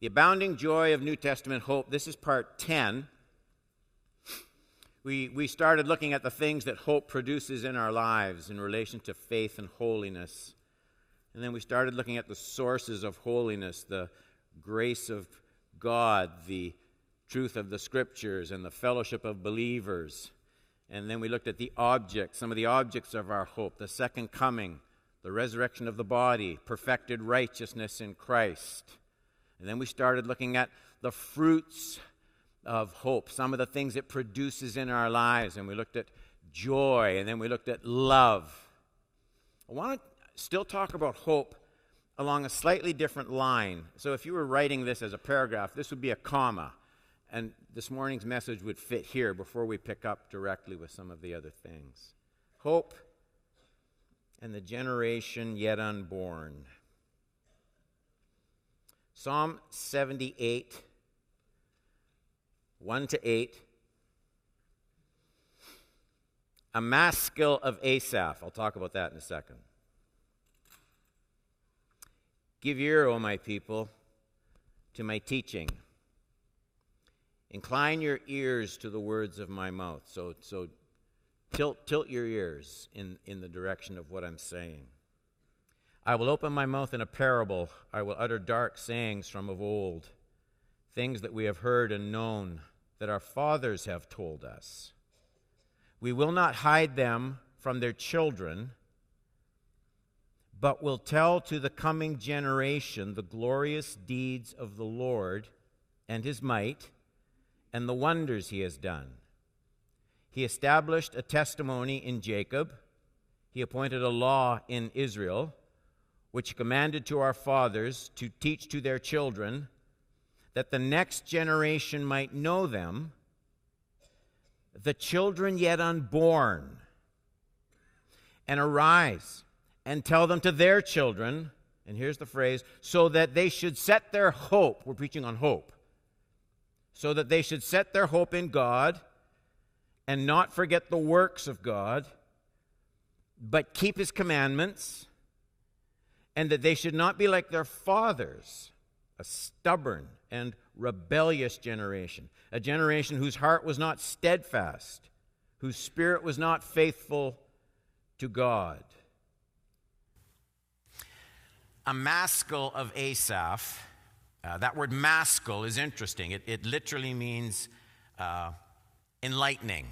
The abounding joy of New Testament hope. This is part 10. We started looking at the things that hope produces in our lives in relation to faith and holiness. And then we started looking at the sources of holiness, the grace of God, the truth of the Scriptures, and the fellowship of believers. And then we looked at the objects, some of the objects of our hope, the second coming, the resurrection of the body, perfected righteousness in Christ. And then we started looking at the fruits of hope, some of the things it produces in our lives. And we looked at joy, and then we looked at love. I want to still talk about hope along a slightly different line. So if you were writing this as a paragraph, this would be a comma. And this morning's message would fit here before we pick up directly with some of the other things. Hope and the generation yet unborn. Psalm 78, 1-8. A maskil of Asaph. I'll talk about that in a second. Give ear, O my people, to my teaching. Incline your ears to the words of my mouth. So tilt your ears in the direction of what I'm saying. I will open my mouth in a parable. I will utter dark sayings from of old, things that we have heard and known, that our fathers have told us. We will not hide them from their children, but will tell to the coming generation the glorious deeds of the Lord and his might and the wonders he has done. He established a testimony in Jacob. He appointed a law in Israel, which he commanded to our fathers to teach to their children, that the next generation might know them, the children yet unborn, and arise and tell them to their children, and here's the phrase, so that they should set their hope, we're preaching on hope, so that they should set their hope in God and not forget the works of God, but keep his commandments, and that they should not be like their fathers, a stubborn and rebellious generation, a generation whose heart was not steadfast, whose spirit was not faithful to God. A maskil of Asaph. That word maskil is interesting. It literally means enlightening.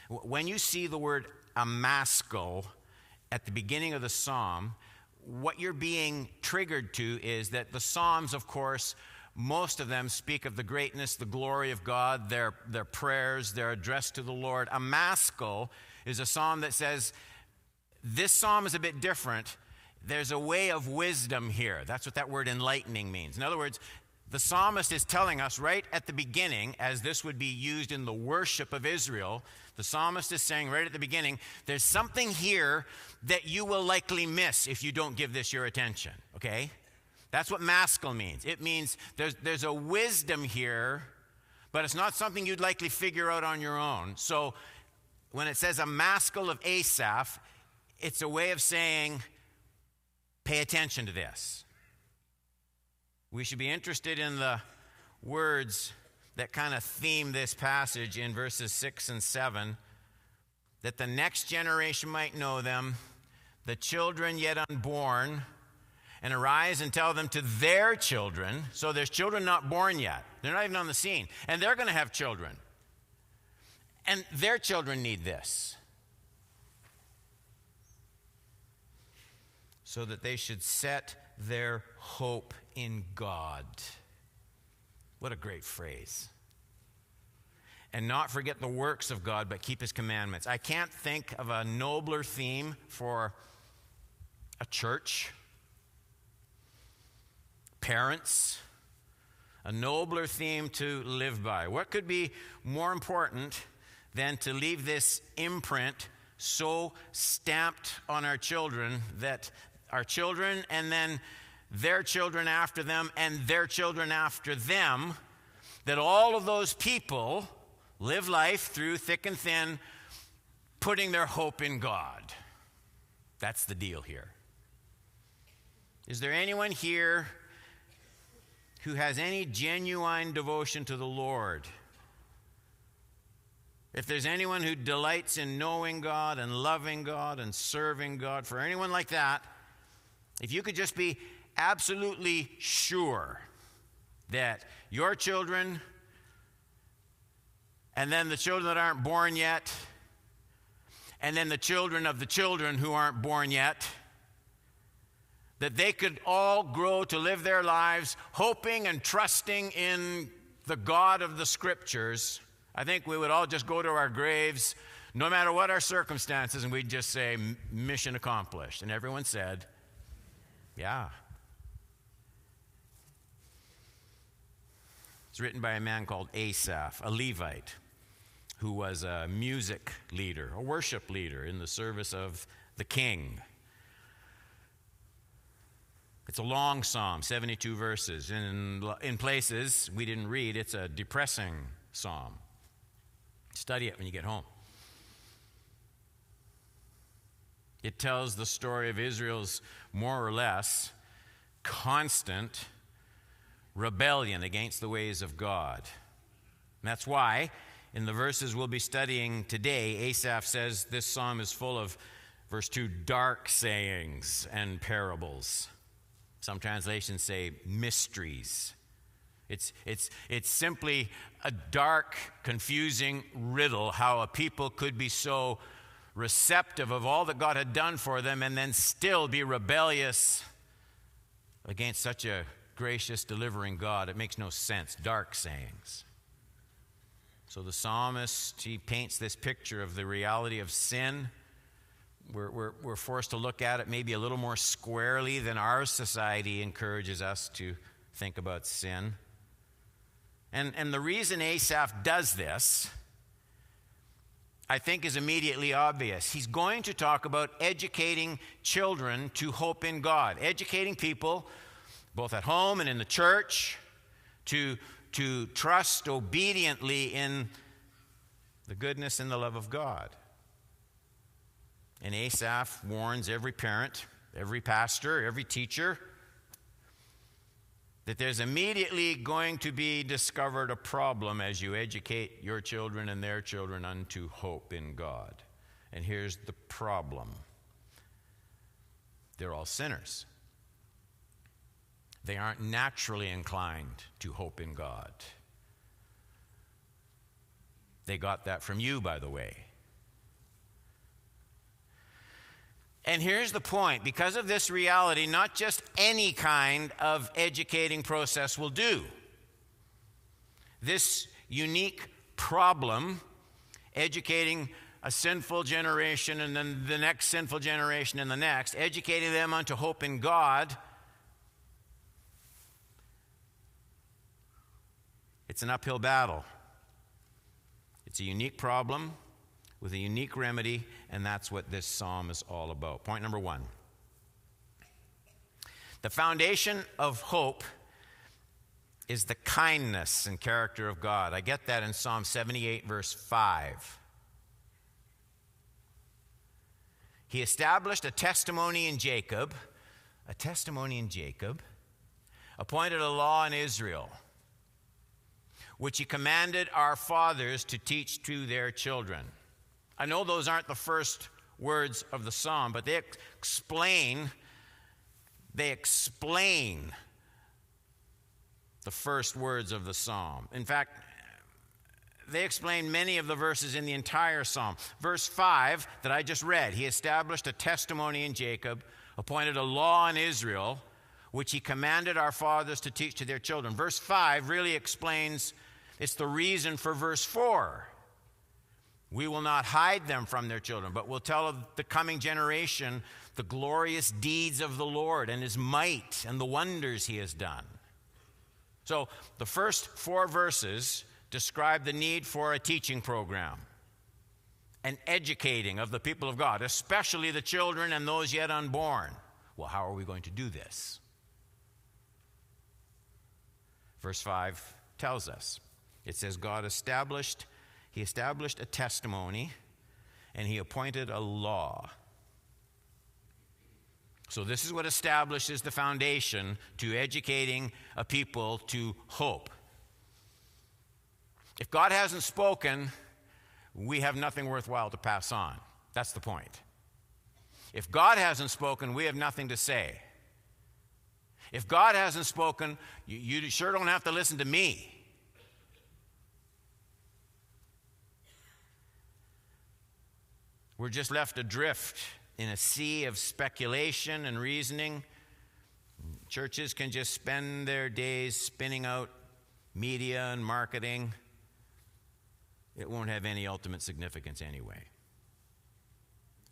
When you see the word a maskil at the beginning of the psalm, what you're being triggered to is that the Psalms, of course, most of them speak of the greatness, the glory of God, their prayers, their address to the Lord. A maskil is a psalm that says, this psalm is a bit different. There's a way of wisdom here. That's what that word enlightening means. In other words, the psalmist is telling us right at the beginning, as this would be used in the worship of Israel, the psalmist is saying right at the beginning, there's something here that you will likely miss if you don't give this your attention, okay? That's what maskil means. It means there's a wisdom here, but it's not something you'd likely figure out on your own. So when it says a maskil of Asaph, it's a way of saying, pay attention to this. We should be interested in the words that kind of theme this passage in verses 6 and 7, that the next generation might know them, the children yet unborn, and arise and tell them to their children. So there's children not born yet. They're not even on the scene. And they're going to have children. And their children need this. So that they should set their hope in God. What a great phrase. And not forget the works of God, but keep his commandments. I can't think of a nobler theme for a church, parents, a nobler theme to live by. What could be more important than to leave this imprint so stamped on our children that our children and then their children after them and their children after them, that all of those people live life through thick and thin, putting their hope in God. That's the deal here. Is there anyone here who has any genuine devotion to the Lord, if there's anyone who delights in knowing God and loving God and serving God, for anyone like that, if you could just be absolutely sure that your children and then the children that aren't born yet, and then the children of the children who aren't born yet, that they could all grow to live their lives hoping and trusting in the God of the Scriptures, I think we would all just go to our graves, no matter what our circumstances, and we'd just say, mission accomplished. And everyone said, yeah. It's written by a man called Asaph, a Levite, who was a music leader, a worship leader in the service of the king. It's a long psalm, 72 verses. And in places we didn't read, it's a depressing psalm. Study it when you get home. It tells the story of Israel's more or less constant rebellion against the ways of God. And that's why, in the verses we'll be studying today, Asaph says this psalm is full of, verse 2, dark sayings and parables. Some translations say mysteries. It's simply a dark, confusing riddle how a people could be so receptive of all that God had done for them and then still be rebellious against such a gracious, delivering God. It makes no sense. Dark sayings. So the psalmist, he paints this picture of the reality of sin. We're forced to look at it maybe a little more squarely than our society encourages us to think about sin. And the reason Asaph does this, I think, is immediately obvious. He's going to talk about educating children to hope in God, educating people, both at home and in the church, to trust obediently in the goodness and the love of God. And Asaph warns every parent, every pastor, every teacher that there's immediately going to be discovered a problem as you educate your children and their children unto hope in God. And here's the problem. They're all sinners. They aren't naturally inclined to hope in God. They got that from you, by the way. And here's the point. Because of this reality, not just any kind of educating process will do. This unique problem, educating a sinful generation and then the next sinful generation and the next, educating them unto hope in God, it's an uphill battle. It's a unique problem with a unique remedy, and that's what this psalm is all about. Point number one. The foundation of hope is the kindness and character of God. I get that in Psalm 78, verse 5. He established a testimony in Jacob, appointed a law in Israel, which he commanded our fathers to teach to their children. I know those aren't the first words of the psalm, but they explain the first words of the psalm. In fact, they explain many of the verses in the entire psalm. Verse 5 that I just read, he established a testimony in Jacob, appointed a law in Israel, which he commanded our fathers to teach to their children. Verse 5 really explains, it's the reason for verse 4. We will not hide them from their children, but will tell of the coming generation the glorious deeds of the Lord and his might and the wonders he has done. So the first 4 verses describe the need for a teaching program, an educating of the people of God, especially the children and those yet unborn. Well, how are we going to do this? Verse 5 tells us. It says He established a testimony, and he appointed a law. So this is what establishes the foundation to educating a people to hope. If God hasn't spoken, we have nothing worthwhile to pass on. That's the point. If God hasn't spoken, we have nothing to say. If God hasn't spoken, you sure don't have to listen to me. We're just left adrift in a sea of speculation and reasoning. Churches can just spend their days spinning out media and marketing. It won't have any ultimate significance anyway.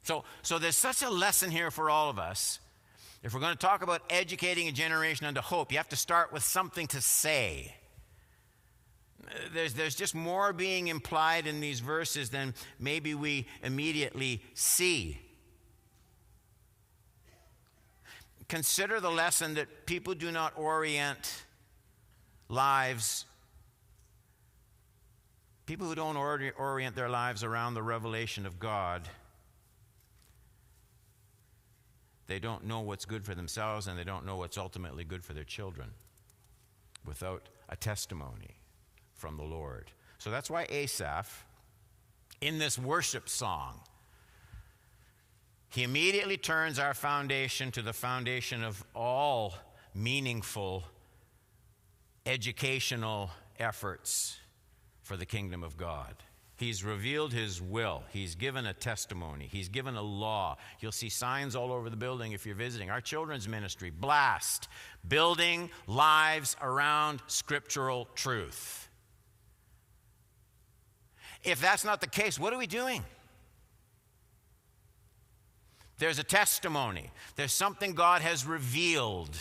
So there's such a lesson here for all of us. If we're going to talk about educating a generation unto hope, you have to start with something to say. There's just more being implied in these verses than maybe we immediately see. Consider the lesson that people do not orient lives. People who don't orient their lives around the revelation of God, they don't know what's good for themselves, and they don't know what's ultimately good for their children without a testimony from the Lord. So that's why Asaph, in this worship song, he immediately turns our foundation to the foundation of all meaningful educational efforts for the kingdom of God. He's revealed his will. He's given a testimony. He's given a law. You'll see signs all over the building if you're visiting. Our children's ministry, BLAST, building lives around scriptural truth. If that's not the case, what are we doing? There's a testimony. There's something God has revealed.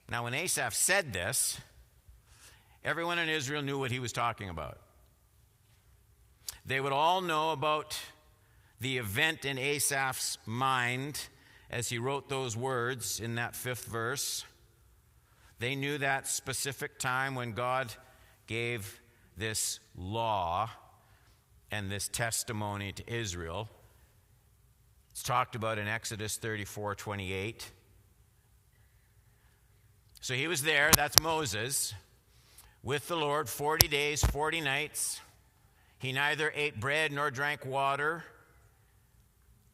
Now, when Asaph said this, everyone in Israel knew what he was talking about. They would all know about the event in Asaph's mind as he wrote those words in that 5th verse. They knew that specific time when God gave this law and this testimony to Israel. It's talked about in Exodus 34:28. So he was there, that's Moses, with the Lord 40 days, 40 nights. He neither ate bread nor drank water.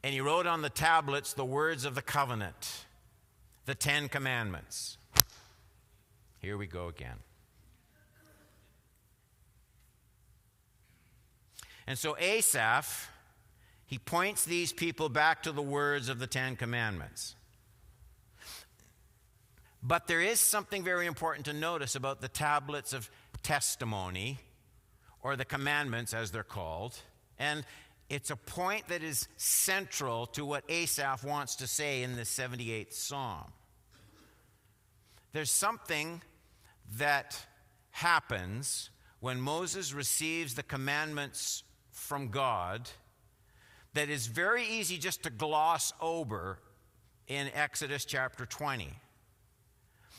And he wrote on the tablets the words of the covenant, the 10 Commandments. Here we go again. And so Asaph, he points these people back to the words of the 10 Commandments. But there is something very important to notice about the tablets of testimony, or the commandments as they're called. And it's a point that is central to what Asaph wants to say in the 78th Psalm. There's something that happens when Moses receives the commandments from God that is very easy just to gloss over in Exodus chapter 20.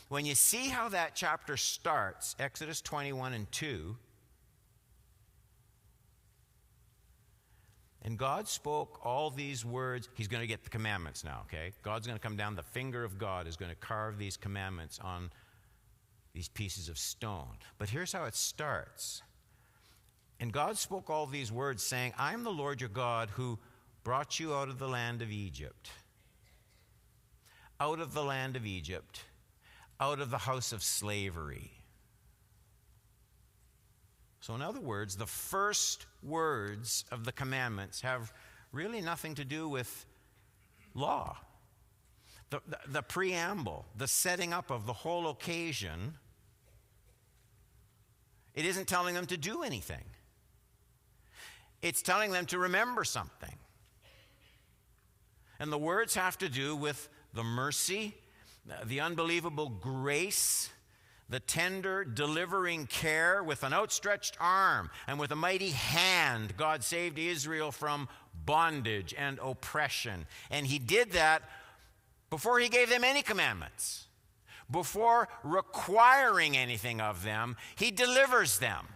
When you see how that chapter starts, Exodus 21 and 2, and God spoke all these words. He's going to get the commandments now, okay? God's going to come down. The finger of God is going to carve these commandments on these pieces of stone. But here's how it starts. And God spoke all these words, saying, I am the Lord your God who brought you out of the land of Egypt. Out of the land of Egypt. Out of the house of slavery. So in other words, the first words of the commandments have really nothing to do with law. The preamble, the setting up of the whole occasion, it isn't telling them to do anything. It's telling them to remember something. And the words have to do with the mercy, the unbelievable grace, the tender, delivering care. With an outstretched arm and with a mighty hand, God saved Israel from bondage and oppression. And he did that before he gave them any commandments. Before requiring anything of them, he delivers them.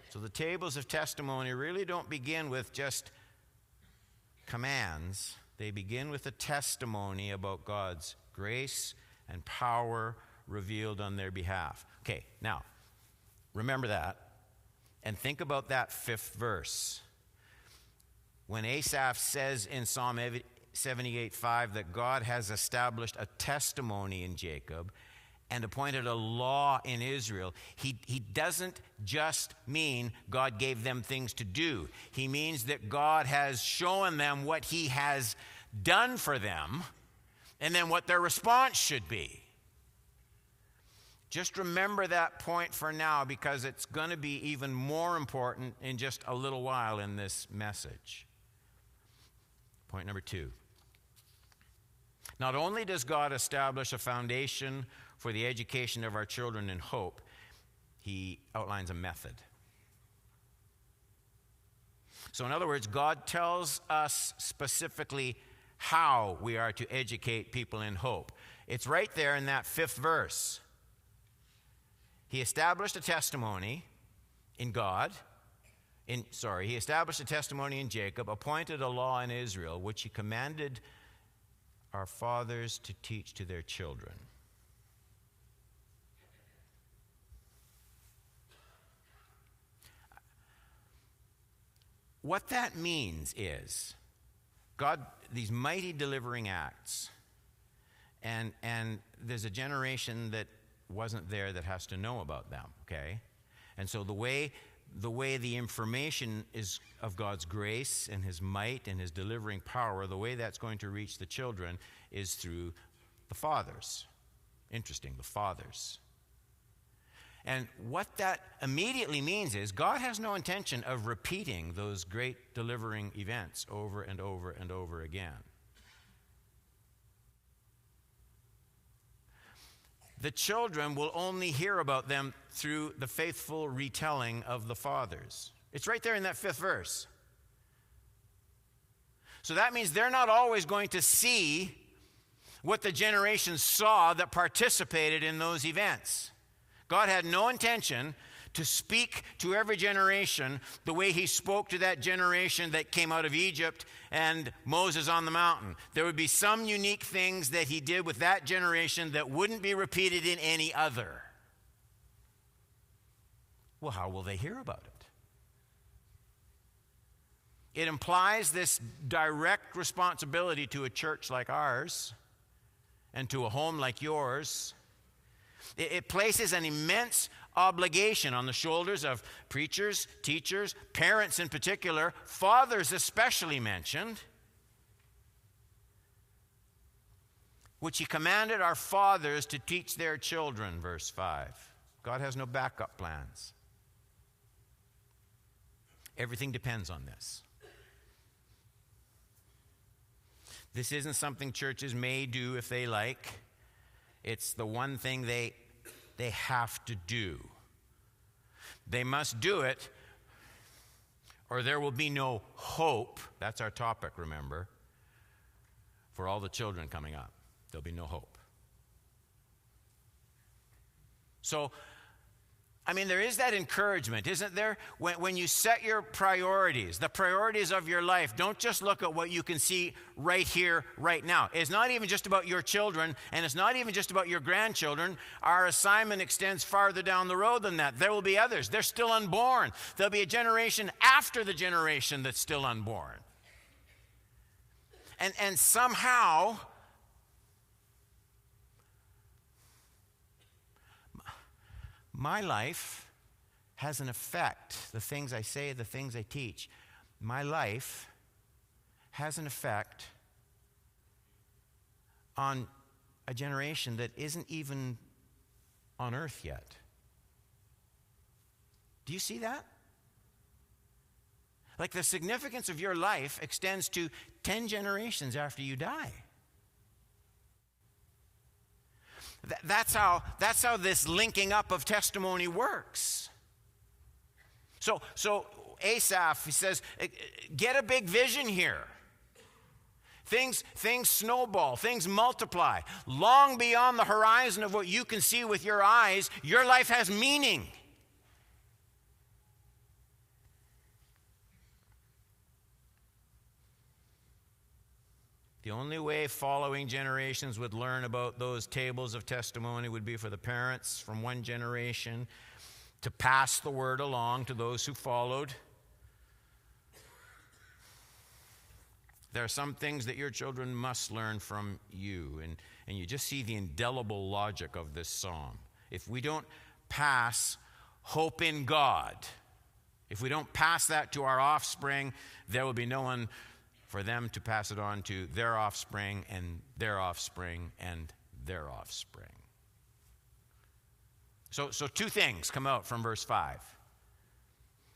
So the tables of testimony really don't begin with just commands. They begin with a testimony about God's grace and power revealed on their behalf. Okay, now, remember that, and think about that 5th verse. When Asaph says in Psalm 78:5 that God has established a testimony in Jacob and appointed a law in Israel, he doesn't just mean God gave them things to do. He means that God has shown them what he has done for them and then what their response should be. Just remember that point for now, because it's going to be even more important in just a little while in this message. Point number 2. Not only does God establish a foundation for the education of our children in hope, he outlines a method. So in other words, God tells us specifically how we are to educate people in hope. It's right there in that 5th verse. He established a testimony in God. He established a testimony in Jacob, appointed a law in Israel, which he commanded our fathers to teach to their children. What that means is God, these mighty delivering acts, and there's a generation that wasn't there that has to know about them, okay? And so the way the information is of God's grace and his might and his delivering power, the way that's going to reach the children is through the fathers. Interesting, the fathers. And what that immediately means is God has no intention of repeating those great delivering events over and over and over again. The children will only hear about them through the faithful retelling of the fathers. It's right there in that 5th verse. So that means they're not always going to see what the generations saw that participated in those events. God had no intention to speak to every generation the way he spoke to that generation that came out of Egypt and Moses on the mountain. There would be some unique things that he did with that generation that wouldn't be repeated in any other. Well, how will they hear about it? It implies this direct responsibility to a church like ours and to a home like yours. It places an immense obligation on the shoulders of preachers, teachers, parents in particular, fathers especially mentioned, which he commanded our fathers to teach their children, verse 5. God has no backup plans. Everything depends on this. This isn't something churches may do if they like. It's the one thing they have to do. They must do it, or there will be no hope. That's our topic, remember, for all the children coming up. There'll be no hope. So, I mean, there is that encouragement, isn't there? When you set your priorities, the priorities of your life, don't just look at what you can see right here, right now. It's not even just about your children, and it's not even just about your grandchildren. Our assignment extends farther down the road than that. There will be others. They're still unborn. There'll be a generation after the generation that's still unborn. And somehow, my life has an effect. The things I say, the things I teach. My life has an effect on a generation that isn't even on earth yet. Do you see that? Like the significance of your life extends to 10 generations after you die. That's how this linking up of testimony works. So Asaph, he says, get a big vision here. Things snowball, things multiply. Long beyond the horizon of what you can see with your eyes, your life has meaning. The only way following generations would learn about those tables of testimony would be for the parents from one generation to pass the word along to those who followed. There are some things that your children must learn from you, and you just see the indelible logic of this psalm. If we don't pass hope in God, if we don't pass that to our offspring, there will be no one for them to pass it on to their offspring and their offspring and their offspring. So two things come out from verse 5.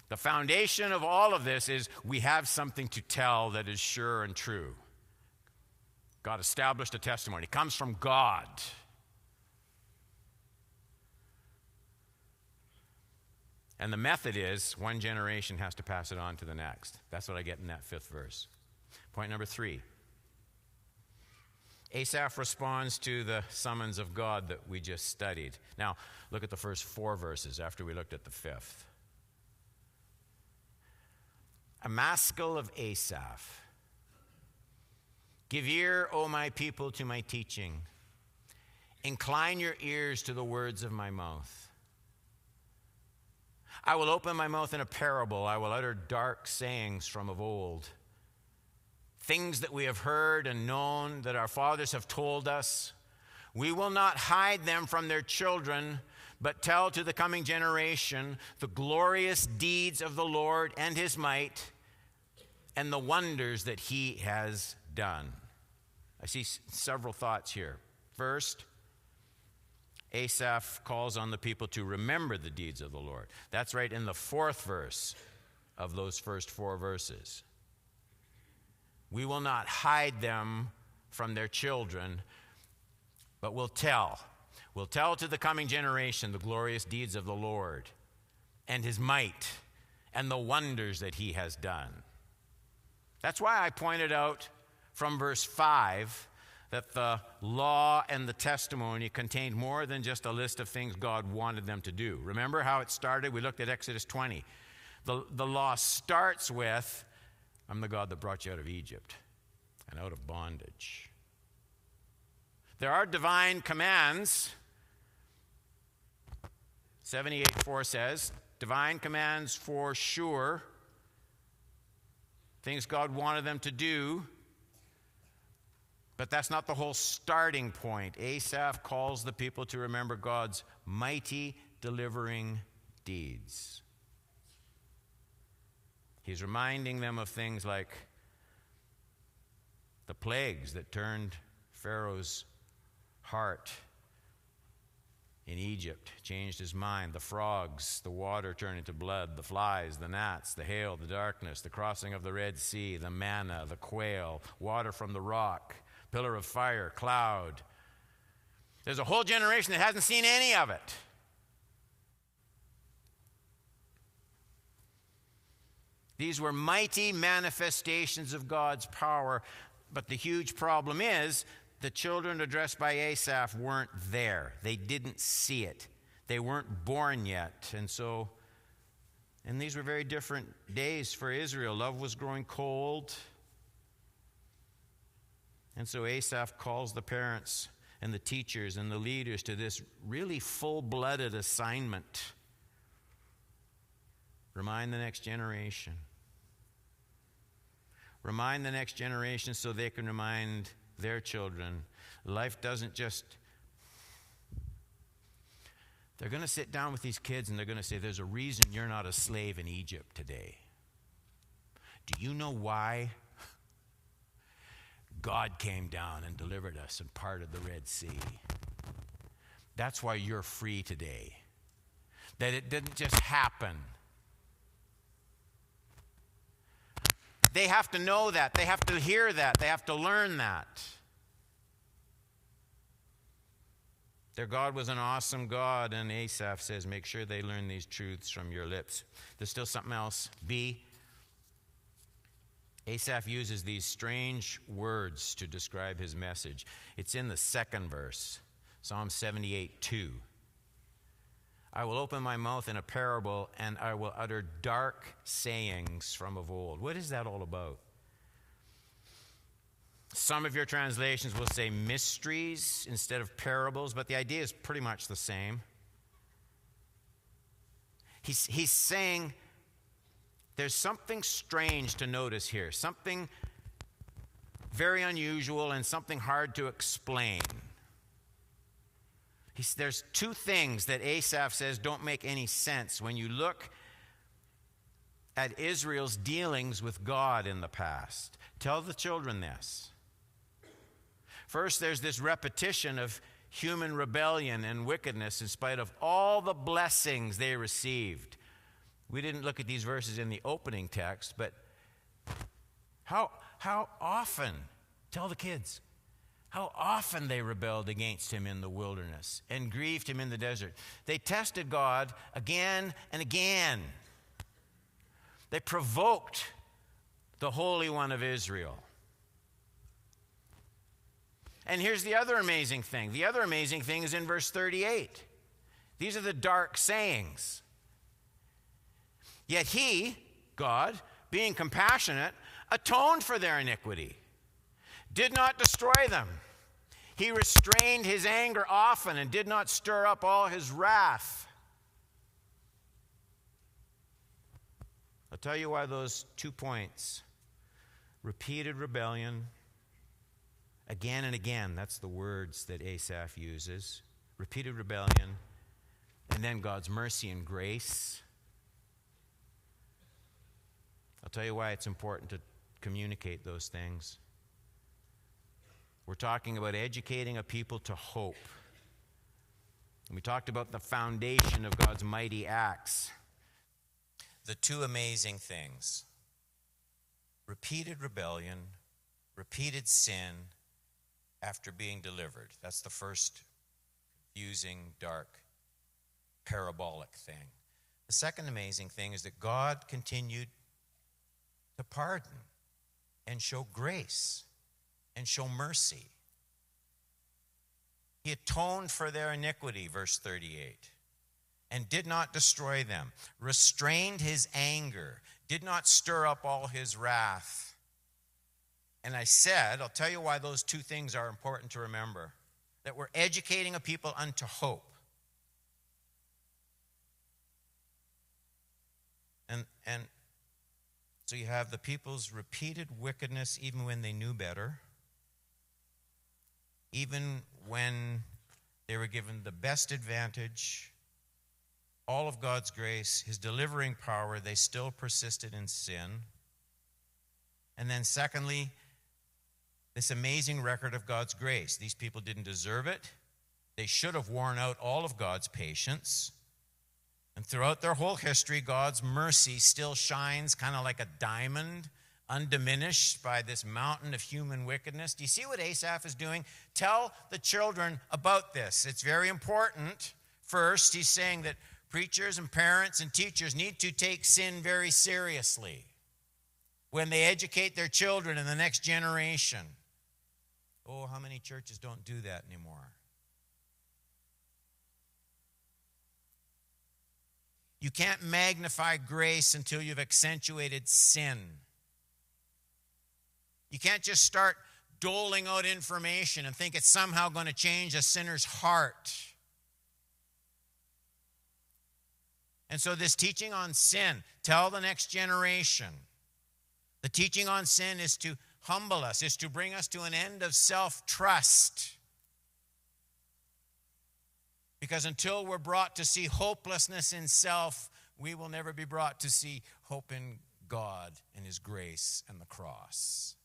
The foundation of all of this is we have something to tell that is sure and true. God established a testimony. It comes from God. And the method is one generation has to pass it on to the next. That's what I get in that 5th verse. Point number 3. Asaph responds to the summons of God that we just studied. Now, look at the first 4 verses after we looked at the 5th. A maskil of Asaph. Give ear, O my people, to my teaching. Incline your ears to the words of my mouth. I will open my mouth in a parable. I will utter dark sayings from of old. Things that we have heard and known, that our fathers have told us. We will not hide them from their children, but tell to the coming generation the glorious deeds of the Lord and his might and the wonders that he has done. I see several thoughts here. First, Asaph calls on the people to remember the deeds of the Lord. That's right in the 4th verse of those first 4 verses. We will not hide them from their children, but we'll tell. We'll tell to the coming generation the glorious deeds of the Lord and his might and the wonders that he has done. That's why I pointed out from verse 5 that the law and the testimony contained more than just a list of things God wanted them to do. Remember how it started? We looked at Exodus 20. The law starts with, I'm the God that brought you out of Egypt and out of bondage. There are divine commands. 78:4 says, divine commands for sure. Things God wanted them to do. But that's not the whole starting point. Asaph calls the people to remember God's mighty delivering deeds. He's reminding them of things like the plagues that turned Pharaoh's heart in Egypt, changed his mind, the frogs, the water turned into blood, the flies, the gnats, the hail, the darkness, the crossing of the Red Sea, the manna, the quail, water from the rock, pillar of fire, cloud. There's a whole generation that hasn't seen any of it. These were mighty manifestations of God's power, but the huge problem is the children addressed by Asaph weren't there. They didn't see it. They weren't born yet. And these were very different days for Israel. Love was growing cold. And so Asaph calls the parents and the teachers and the leaders to this really full-blooded assignment. Remind the next generation. Remind the next generation so they can remind their children. Life doesn't just... They're going to sit down with these kids and they're going to say, there's a reason you're not a slave in Egypt today. Do you know why? God came down and delivered us and parted the Red Sea. That's why you're free today. That it didn't just happen. They have to know that. They have to hear that. They have to learn that. Their God was an awesome God, and Asaph says, make sure they learn these truths from your lips. There's still something else. B, Asaph uses these strange words to describe his message. It's in the 2nd verse, Psalm 78:2. I will open my mouth in a parable, and I will utter dark sayings from of old. What is that all about? Some of your translations will say mysteries instead of parables, but the idea is pretty much the same. He's saying there's something strange to notice here, something very unusual and something hard to explain. There's two things that Asaph says don't make any sense when you look at Israel's dealings with God in the past. Tell the children this. First, there's this repetition of human rebellion and wickedness in spite of all the blessings they received. We didn't look at these verses in the opening text, but how often, tell the kids, how often they rebelled against him in the wilderness and grieved him in the desert. They tested God again and again. They provoked the Holy One of Israel. And here's the other amazing thing. The other amazing thing is in verse 38. These are the dark sayings. Yet he, God, being compassionate, atoned for their iniquity, did not destroy them. He restrained his anger often and did not stir up all his wrath. I'll tell you why those 2 points, repeated rebellion, again and again, that's the words that Asaph uses, repeated rebellion, and then God's mercy and grace. I'll tell you why it's important to communicate those things. We're talking about educating a people to hope. And we talked about the foundation of God's mighty acts. The two amazing things: repeated rebellion, repeated sin after being delivered. That's the first confusing, dark, parabolic thing. The second amazing thing is that God continued to pardon and show grace and show mercy. He atoned for their iniquity, verse 38, and did not destroy them, restrained his anger, did not stir up all his wrath. And I said, I'll tell you why those two things are important to remember, that we're educating a people unto hope. And so you have the people's repeated wickedness even when they knew better, even when they were given the best advantage, all of God's grace, his delivering power, they still persisted in sin. And then secondly, this amazing record of God's grace. These people didn't deserve it. They should have worn out all of God's patience. And throughout their whole history, God's mercy still shines kind of like a diamond, undiminished by this mountain of human wickedness. Do you see what Asaph is doing? Tell the children about this. It's very important. First, he's saying that preachers and parents and teachers need to take sin very seriously when they educate their children in the next generation. Oh, how many churches don't do that anymore? You can't magnify grace until you've accentuated sin. You can't just start doling out information and think it's somehow going to change a sinner's heart. And so this teaching on sin, tell the next generation. The teaching on sin is to humble us, is to bring us to an end of self-trust. Because until we're brought to see hopelessness in self, we will never be brought to see hope in God and his grace and the cross.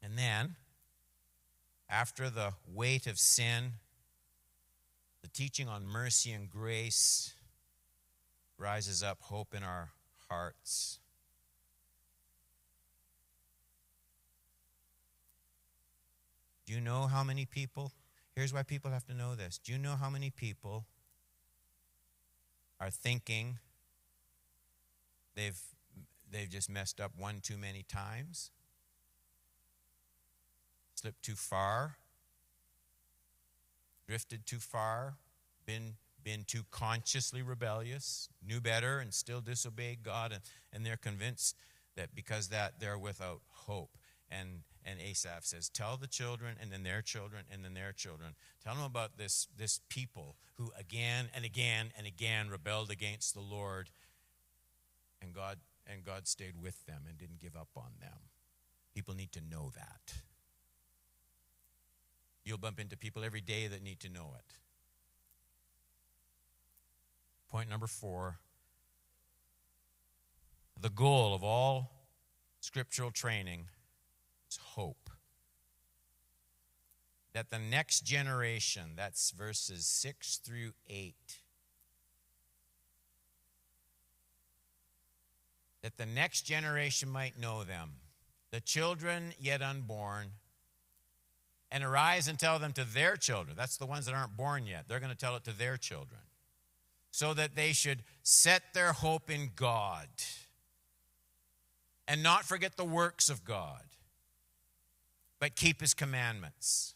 And then, after the weight of sin, the teaching on mercy and grace rises up hope in our hearts. Do you know how many people? Here's why people have to know this. Do you know how many people are thinking they've just messed up one too many times? Slipped too far? Drifted too far? Been too consciously rebellious? Knew better and still disobeyed God? And they're convinced that because that they're without hope. And Asaph says, tell the children, and then their children, and then their children. Tell them about this people who again and again and again rebelled against the Lord, and God stayed with them and didn't give up on them. People need to know that. You'll bump into people every day that need to know it. Point number 4. The goal of all scriptural training is hope. That the next generation, that's verses 6 through 8, that the next generation might know them, the children yet unborn, and arise and tell them to their children. That's the ones that aren't born yet. They're going to tell it to their children. So that they should set their hope in God and not forget the works of God, but keep his commandments.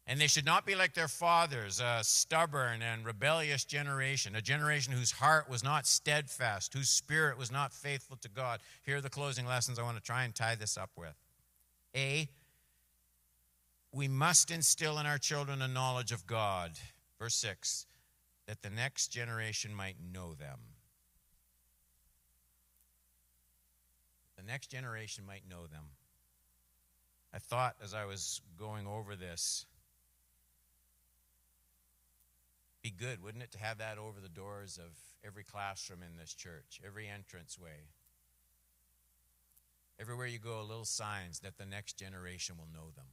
And they should not be like their fathers, a stubborn and rebellious generation, a generation whose heart was not steadfast, whose spirit was not faithful to God. Here are the closing lessons I want to try and tie this up with. A, we must instill in our children a knowledge of God. Verse 6, that the next generation might know them. The next generation might know them. I thought as I was going over this, be good, wouldn't it, to have that over the doors of every classroom in this church, every entranceway. Everywhere you go, little signs that the next generation will know them.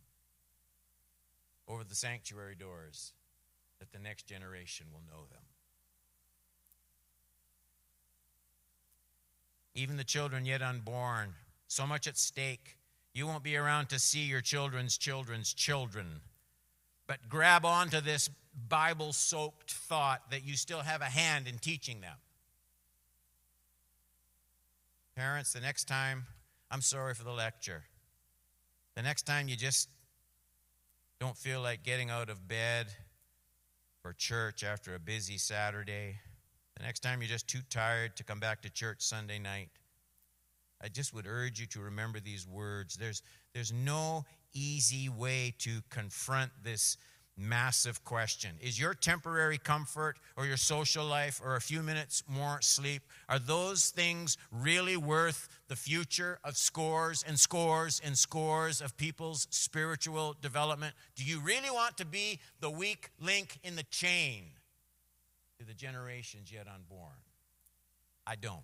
Over the sanctuary doors, that the next generation will know them. Even the children yet unborn, so much at stake. You won't be around to see your children's children's children. But grab onto this Bible-soaked thought that you still have a hand in teaching them. Parents, the next time, I'm sorry for the lecture. The next time you just don't feel like getting out of bed for church after a busy Saturday, the next time you're just too tired to come back to church Sunday night, I just would urge you to remember these words. There's no easy way to confront this massive question. Is your temporary comfort or your social life or a few minutes more sleep, are those things really worth the future of scores and scores and scores of people's spiritual development? Do you really want to be the weak link in the chain to the generations yet unborn? I don't.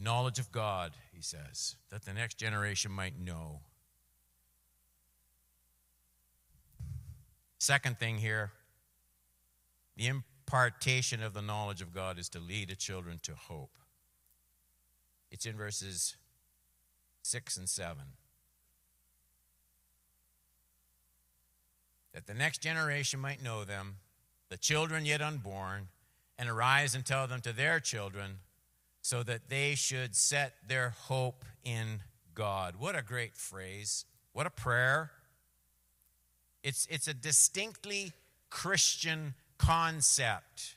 Knowledge of God, he says, that the next generation might know. Second thing here, the impartation of the knowledge of God is to lead the children to hope. It's in verses 6 and 7. That the next generation might know them, the children yet unborn, and arise and tell them to their children, so that they should set their hope in God. What a great phrase. What a prayer. It's a distinctly Christian concept.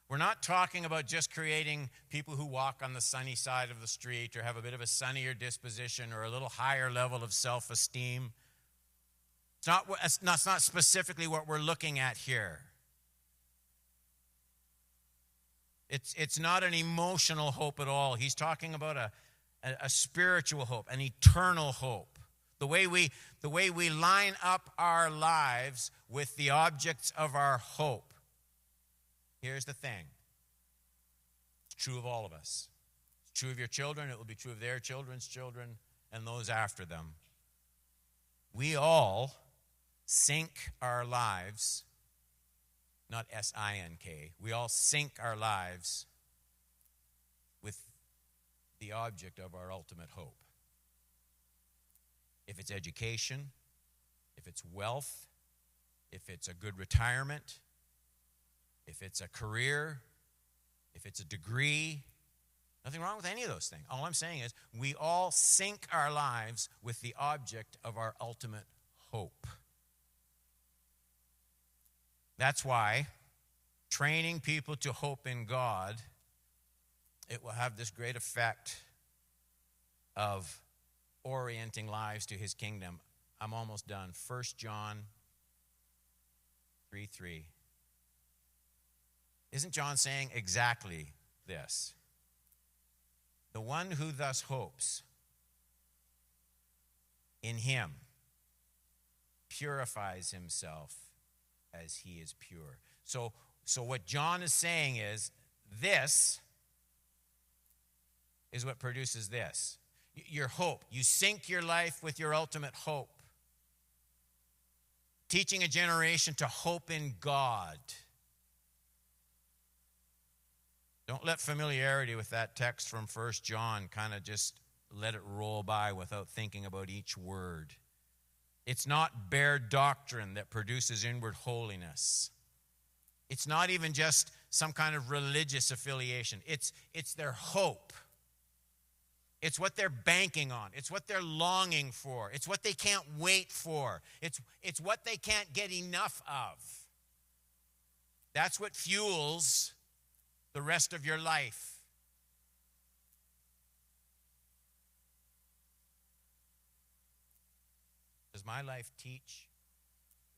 We're not talking about just creating people who walk on the sunny side of the street or have a bit of a sunnier disposition or a little higher level of self-esteem. It's not specifically what we're looking at here. It's not an emotional hope at all. He's talking about a spiritual hope, an eternal hope. The way we line up our lives with the objects of our hope. Here's the thing. It's true of all of us. It's true of your children. It will be true of their children's children and those after them. We all sink our lives, not S-I-N-K. We all sink our lives with the object of our ultimate hope. If it's education, if it's wealth, if it's a good retirement, if it's a career, if it's a degree, nothing wrong with any of those things. All I'm saying is we all sink our lives with the object of our ultimate hope. That's why training people to hope in God, it will have this great effect of orienting lives to his kingdom. I'm almost done. 1 John 3:3. Isn't John saying exactly this? The one who thus hopes in him purifies himself as he is pure. So what John is saying is, this is what produces this. Your hope. You sync your life with your ultimate hope. Teaching a generation to hope in God. Don't let familiarity with that text from 1 John kind of just let it roll by without thinking about each word. It's not bare doctrine that produces inward holiness. It's not even just some kind of religious affiliation. It's their hope. It's what they're banking on. It's what they're longing for. It's what they can't wait for. It's what they can't get enough of. That's what fuels the rest of your life. Does my life teach?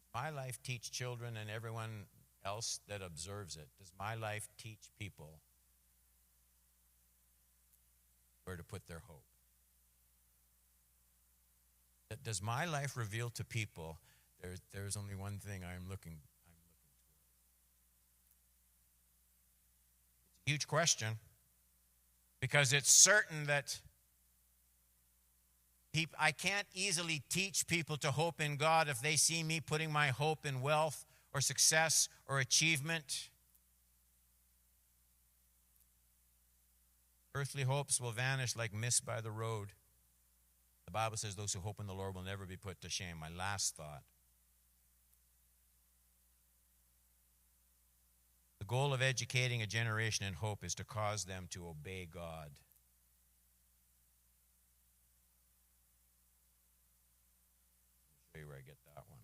Does my life teach children and everyone else that observes it? Does my life teach people where to put their hope? Does my life reveal to people there's only one thing I'm looking toward? It's a huge question, because it's certain that I can't easily teach people to hope in God if they see me putting my hope in wealth or success or achievement. Earthly hopes will vanish like mist by the road. The Bible says those who hope in the Lord will never be put to shame. My last thought. The goal of educating a generation in hope is to cause them to obey God. Let me show you where I get that one.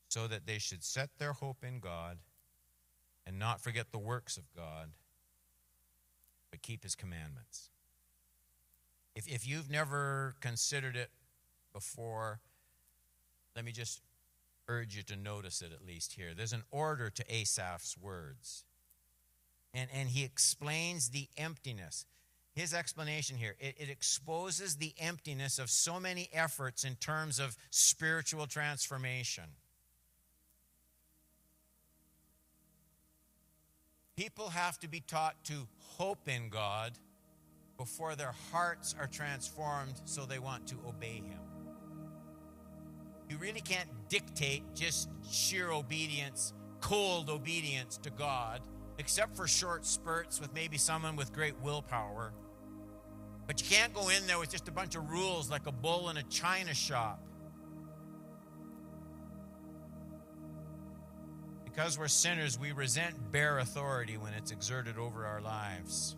So that they should set their hope in God and not forget the works of God, but keep his commandments. If you've never considered it before, let me just urge you to notice it at least here. There's an order to Asaph's words. And he explains the emptiness. His explanation here, it exposes the emptiness of so many efforts in terms of spiritual transformation. People have to be taught to hope in God before their hearts are transformed so they want to obey him. You really can't dictate just sheer obedience, cold obedience to God, except for short spurts with maybe someone with great willpower. But you can't go in there with just a bunch of rules like a bull in a china shop. Because we're sinners, we resent bare authority when it's exerted over our lives.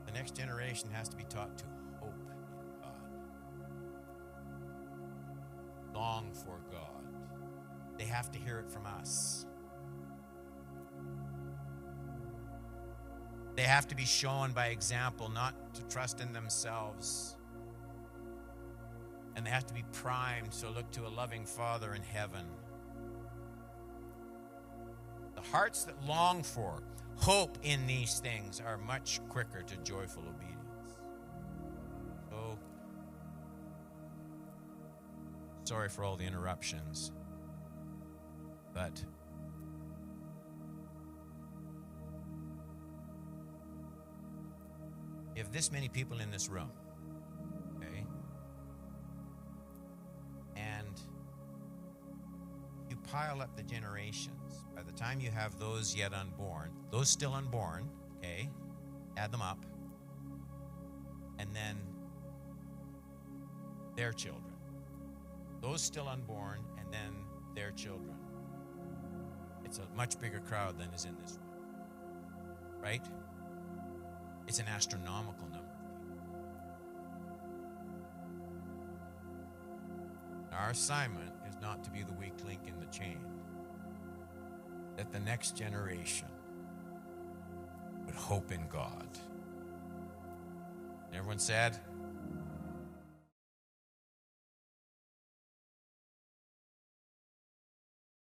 The next generation has to be taught to hope in God. Long for God. They have to hear it from us. They have to be shown by example not to trust in themselves. And they have to be primed to look to a loving Father in heaven. The hearts that long for hope in these things are much quicker to joyful obedience. So, sorry for all the interruptions, but if this many people in this room, okay, and you pile up the generations, by the time you have those yet unborn, those still unborn, okay, add them up, and then their children, those still unborn, and then their children. It's a much bigger crowd than is in this room, right? It's an astronomical number of people. Our assignment is not to be the weak link in the chain, that the next generation would hope in God. And everyone said,